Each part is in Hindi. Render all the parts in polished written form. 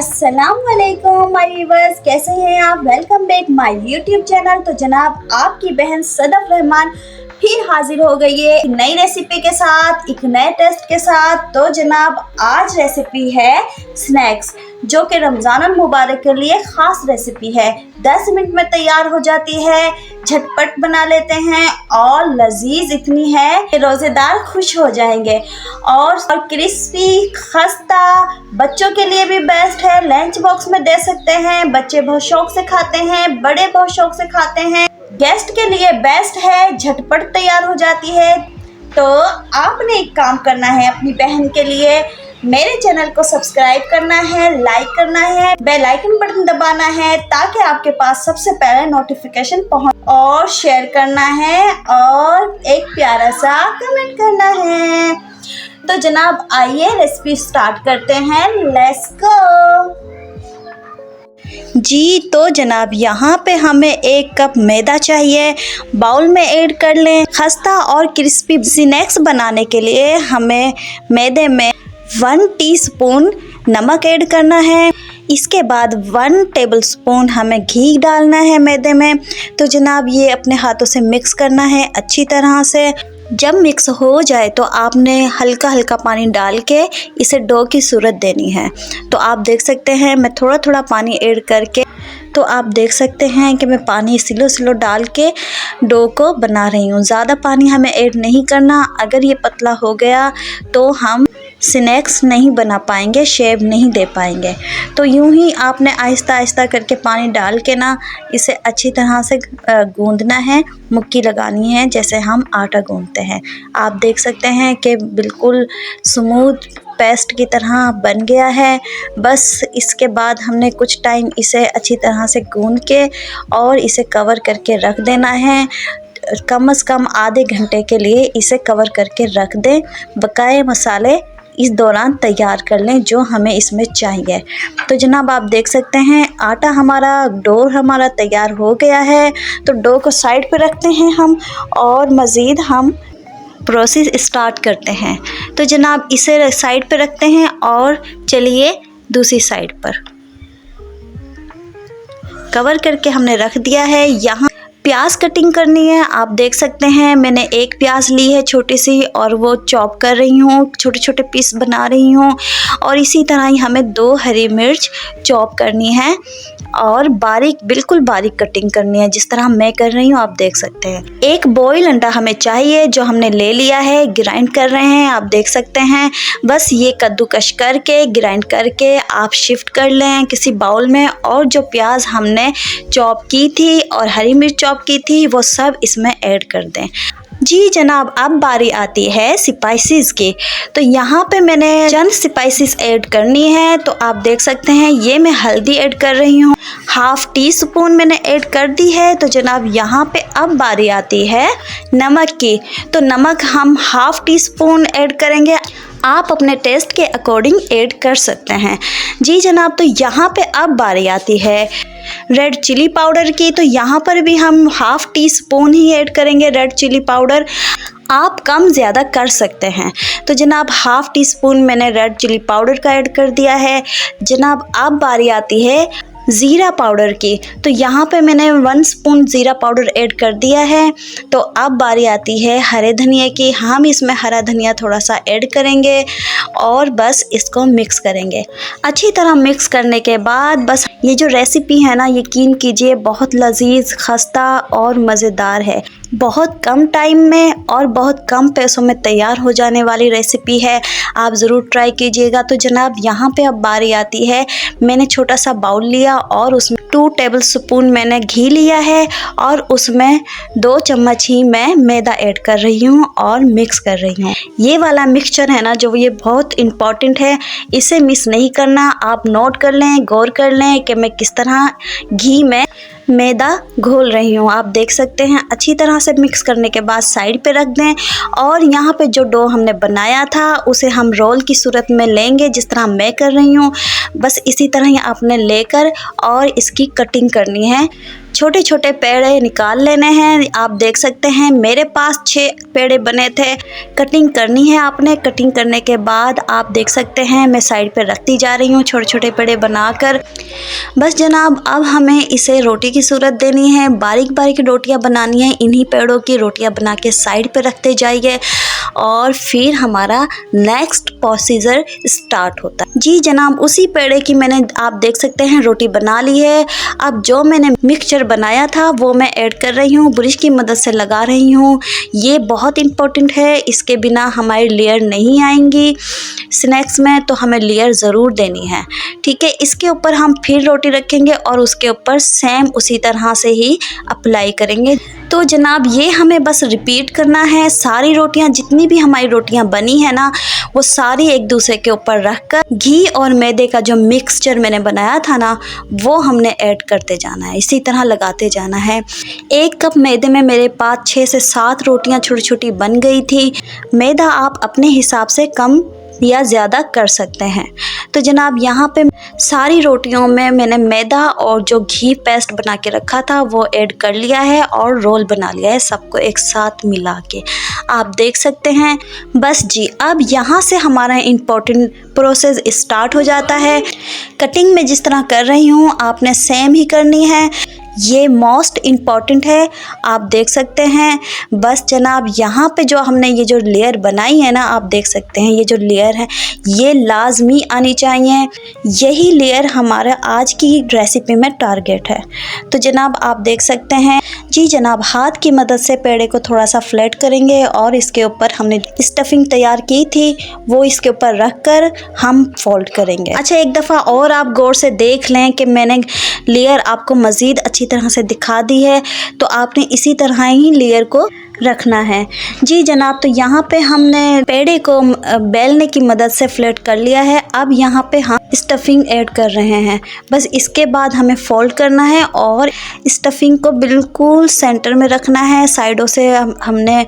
अस्सलाम वालेकुम माय व्यूअर्स, कैसे हैं आप। Welcome back my YouTube channel. तो जनाब आपकी बहन सदफ रहमान फिर हाजिर हो गई है एक नई रेसिपी के साथ, एक नए टेस्ट के साथ। तो जनाब आज रेसिपी है स्नैक्स, जो कि रमज़ान मुबारक के लिए ख़ास रेसिपी है। 10 मिनट में तैयार हो जाती है, झटपट बना लेते हैं और लजीज इतनी है कि रोज़ेदार खुश हो जाएंगे। और क्रिस्पी खस्ता, बच्चों के लिए भी बेस्ट है, लंच बॉक्स में दे सकते हैं। बच्चे बहुत शौक से खाते हैं, बड़े बहुत शौक से खाते हैं। गेस्ट के लिए बेस्ट है, झटपट तैयार हो जाती है। तो आपने एक काम करना है अपनी बहन के लिए, मेरे चैनल को सब्सक्राइब करना है, लाइक करना है, बेल आइकन बटन दबाना है ताकि आपके पास सबसे पहले नोटिफिकेशन पहुंचे, और शेयर करना है और एक प्यारा सा कमेंट करना है। तो जनाब आइए रेसिपी स्टार्ट करते हैं, लेट्स गो जी। तो जनाब यहाँ पे हमें 1 कप मैदा चाहिए, बाउल में ऐड कर लें। खस्ता और क्रिस्पी स्नैक्स बनाने के लिए हमें मैदे में 1 टीस्पून नमक ऐड करना है। इसके बाद 1 टेबलस्पून हमें घी डालना है मैदे में। तो जनाब ये अपने हाथों से मिक्स करना है अच्छी तरह से। जब मिक्स हो जाए तो आपने हल्का हल्का पानी डाल के इसे डो की सूरत देनी है। तो आप देख सकते हैं मैं थोड़ा थोड़ा पानी ऐड करके, तो आप देख सकते हैं कि मैं पानी स्लो स्लो डाल के डो को बना रही हूँ। ज़्यादा पानी हमें ऐड नहीं करना, अगर ये पतला हो गया तो हम स्नैक्स नहीं बना पाएंगे, शेप नहीं दे पाएंगे। तो यूं ही आपने आहिस्ता आहिस्ता करके पानी डाल के ना इसे अच्छी तरह से गूंदना है, मुक्की लगानी है जैसे हम आटा गूंदते हैं। आप देख सकते हैं कि बिल्कुल स्मूथ पेस्ट की तरह बन गया है। बस इसके बाद हमने कुछ टाइम इसे अच्छी तरह से गूंद के और इसे कवर करके रख देना है। कम से कम आधे घंटे के लिए इसे कवर करके रख दें। बकाए मसाले इस दौरान तैयार कर लें जो हमें इसमें चाहिए। तो जनाब आप देख सकते हैं आटा हमारा, डो हमारा तैयार हो गया है। तो डो को साइड पे रखते हैं हम और मज़ीद हम प्रोसेस स्टार्ट करते हैं। तो जनाब इसे साइड पे रखते हैं और चलिए दूसरी साइड पर कवर करके हमने रख दिया है। यहाँ प्याज कटिंग करनी है। आप देख सकते हैं मैंने 1 प्याज ली है छोटी सी, और वो चॉप कर रही हूँ, छोटे छोटे पीस बना रही हूँ। और इसी तरह ही हमें 2 हरी मिर्च चॉप करनी है और बारीक, बिल्कुल बारीक कटिंग करनी है जिस तरह मैं कर रही हूँ। आप देख सकते हैं 1 बॉयल अंडा हमें चाहिए जो हमने ले लिया है, ग्राइंड कर रहे हैं। आप देख सकते हैं बस ये कद्दूकश करके ग्राइंड करके आप शिफ्ट कर लें किसी बाउल में। और जो प्याज हमने चॉप की थी और हरी मिर्च चॉप की थी वो सब इसमें ऐड कर दें। जी जनाब अब बारी आती है स्पाइसेस की। तो यहाँ पे मैंने चंद स्पाइसेस ऐड करनी है। तो आप देख सकते हैं ये मैं हल्दी ऐड कर रही हूँ, 1/2 टीस्पून मैंने ऐड कर दी है। तो जनाब यहाँ पे अब बारी आती है नमक की। तो नमक हम 1/2 टीस्पून ऐड करेंगे, आप अपने टेस्ट के अकॉर्डिंग ऐड कर सकते हैं। जी जनाब तो यहाँ पे अब बारी आती है रेड चिली पाउडर की। तो यहाँ पर भी हम 1/2 टीस्पून ही ऐड करेंगे रेड चिली पाउडर, आप कम ज़्यादा कर सकते हैं। तो जनाब 1/2 टीस्पून मैंने रेड चिली पाउडर का ऐड कर दिया है। जनाब अब बारी आती है ज़ीरा पाउडर की। तो यहाँ पे मैंने 1 स्पून ज़ीरा पाउडर ऐड कर दिया है। तो अब बारी आती है हरे धनिया की। हम इसमें हरा धनिया थोड़ा सा ऐड करेंगे और बस इसको मिक्स करेंगे अच्छी तरह। मिक्स करने के बाद बस ये जो रेसिपी है ना, यकीन कीजिए बहुत लजीज, खस्ता और मज़ेदार है। बहुत कम टाइम में और बहुत कम पैसों में तैयार हो जाने वाली रेसिपी है, आप ज़रूर ट्राई कीजिएगा। तो जनाब यहाँ पे अब बारी आती है, मैंने छोटा सा बाउल लिया और उसमें 2 टेबलस्पून मैंने घी लिया है और उसमें 2 चम्मच ही मैं मैदा ऐड कर रही हूँ और मिक्स कर रही हूँ। ये वाला मिक्सचर है ना जो, ये बहुत इम्पॉर्टेंट है, इसे मिस नहीं करना। आप नोट कर लें, गौर कर लें कि मैं किस तरह घी में मैदा घोल रही हूँ। आप देख सकते हैं अच्छी तरह से मिक्स करने के बाद साइड पे रख दें। और यहाँ पे जो डो हमने बनाया था उसे हम रोल की सूरत में लेंगे जिस तरह मैं कर रही हूँ। बस इसी तरह ही आपने लेकर और इसकी कटिंग करनी है। छोटे छोटे पेड़े निकाल लेने हैं। आप देख सकते हैं मेरे पास 6 पेड़े बने थे। कटिंग करनी है आपने। कटिंग करने के बाद आप देख सकते हैं मैं साइड पे रखती जा रही हूँ छोटे छोटे पेड़े बनाकर। बस जनाब अब हमें इसे रोटी की सूरत देनी है। बारीक बारीक रोटियां बनानी है। इन्हीं पेड़ों की रोटियां बना के साइड पे रखते जाइए और फिर हमारा नेक्स्ट प्रोसीजर स्टार्ट होता है। जी जनाब, उसी पेड़े की मैंने आप देख सकते हैं रोटी बना ली है। अब जो मैंने मिक्सचर बनाया था वो मैं ऐड कर रही हूँ, ब्रश की मदद से लगा रही हूँ। ये बहुत इम्पोर्टेंट है, इसके बिना हमारी लेयर नहीं आएंगी स्नैक्स में, तो हमें लेयर ज़रूर देनी है। ठीक है, इसके ऊपर हम फिर रोटी रखेंगे और उसके ऊपर सेम उसी तरह से ही अप्लाई करेंगे। तो जनाब ये हमें बस रिपीट करना है। सारी रोटियां, जितनी भी हमारी रोटियां बनी है ना, वो सारी एक दूसरे के ऊपर रखकर घी और मैदे का जो मिक्सचर मैंने बनाया था ना, वो हमने ऐड करते जाना है, इसी तरह लगाते जाना है। 1 कप मैदे में मेरे पास 6 से 7 रोटियां छोटी छोटी बन गई थी। मैदा आप अपने हिसाब से कम या ज़्यादा कर सकते हैं। तो जनाब यहाँ पे सारी रोटियों में मैंने मैदा और जो घी पेस्ट बना के रखा था वो ऐड कर लिया है और रोल बना लिया है, सबको एक साथ मिला के। आप देख सकते हैं। बस जी, अब यहाँ से हमारा इम्पोर्टेंट प्रोसेस स्टार्ट हो जाता है। कटिंग में जिस तरह कर रही हूँ आपने सेम ही करनी है। ये मोस्ट इम्पॉर्टेंट है। आप देख सकते हैं। बस जनाब यहाँ पे जो हमने ये जो लेयर बनाई है ना, आप देख सकते हैं ये जो लेयर है ये लाजमी आनी चाहिए। यही लेयर हमारा आज की रेसिपी में टारगेट है। तो जनाब आप देख सकते हैं। जी जनाब, हाथ की मदद से पेड़े को थोड़ा सा फ्लैट करेंगे और इसके ऊपर हमने स्टफिंग तैयार की थी वो इसके ऊपर रख कर हम फोल्ड करेंगे। अच्छा, एक दफ़ा और आप गौर से देख लें कि मैंने लेयर आपको मज़ीद अच्छी तरह से दिखा दी है, तो आपने इसी तरह ही लेयर को रखना है। जी जनाब, तो यहाँ पे हमने पेड़े को बेलने की मदद से फ्लैट कर लिया है। अब यहाँ पे हम स्टफिंग ऐड कर रहे हैं। बस इसके बाद हमें फोल्ड करना है और स्टफिंग को बिल्कुल सेंटर में रखना है। साइडों से हमने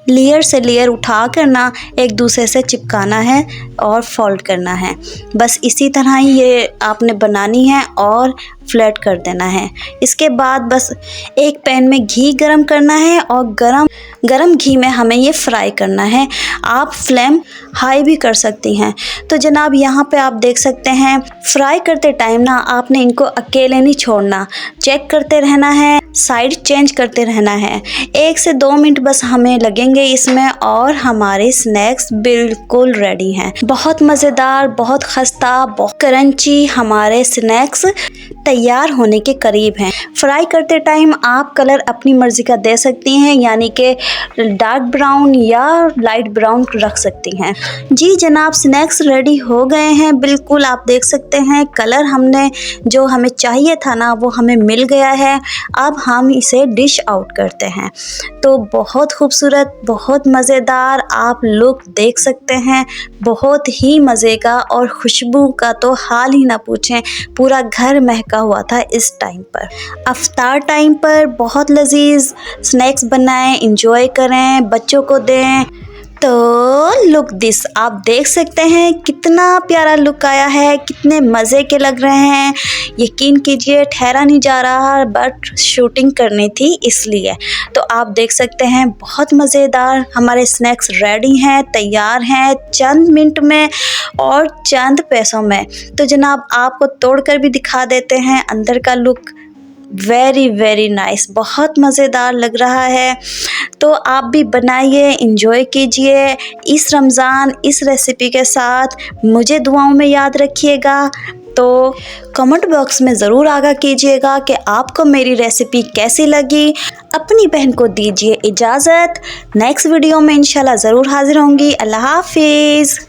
लेयर से लेयर उठा कर ना एक दूसरे से चिपकाना है और फोल्ड करना है। बस इसी तरह ही ये आपने बनानी है और फ्लैट कर देना है। इसके बाद बस एक पैन में घी गरम करना है और गरम घी में हमें ये फ्राई करना है। आप फ्लेम हाई भी कर सकती हैं। तो जनाब यहाँ पे आप देख सकते हैं, फ्राई करते टाइम ना आपने इनको अकेले नहीं छोड़ना, चेक करते रहना है, साइड चेंज करते रहना है। 1 से 2 मिनट बस हमें लगेंगे इसमें और हमारे स्नैक्स बिल्कुल रेडी हैं। बहुत मज़ेदार, बहुत खस्ता, बहुत क्रंची हमारे स्नैक्स तैयार होने के करीब हैं। फ्राई करते टाइम आप कलर अपनी मर्ज़ी का दे सकती हैं, यानी कि डार्क ब्राउन या लाइट ब्राउन रख सकती हैं। जी जनाब, स्नैक्स रेडी हो गए हैं बिल्कुल। आप देख सकते हैं कलर हमने जो हमें चाहिए था ना वो हमें मिल गया है। अब हम इसे डिश आउट करते हैं। तो बहुत खूबसूरत, बहुत मज़ेदार आप लुक देख सकते हैं। बहुत ही मज़े का और खुशबू का तो हाल ही ना पूछें, पूरा घर महका हुआ था इस टाइम पर। अफ्तार टाइम पर बहुत लजीज स्नैक्स बनाएं, इंजॉय करें, बच्चों को दें। तो लुक दिस, आप देख सकते हैं कितना प्यारा लुक आया है, कितने मज़े के लग रहे हैं। यकीन कीजिए ठहरा नहीं जा रहा, बट शूटिंग करनी थी इसलिए। तो आप देख सकते हैं बहुत मज़ेदार हमारे स्नैक्स रेडी हैं, तैयार हैं चंद मिनट में और चंद पैसों में। तो जनाब आपको तोड़कर भी दिखा देते हैं अंदर का लुक। वेरी वेरी नाइस, बहुत मज़ेदार लग रहा है। तो आप भी बनाइए, इंजॉय कीजिए इस रमज़ान इस रेसिपी के साथ। मुझे दुआओं में याद रखिएगा। तो कमेंट बॉक्स में ज़रूर आगाह कीजिएगा कि आपको मेरी रेसिपी कैसी लगी। अपनी बहन को दीजिए इजाज़त, नेक्स्ट वीडियो में इंशाल्लाह ज़रूर हाजिर होंगी। अल्लाह हाफिज़।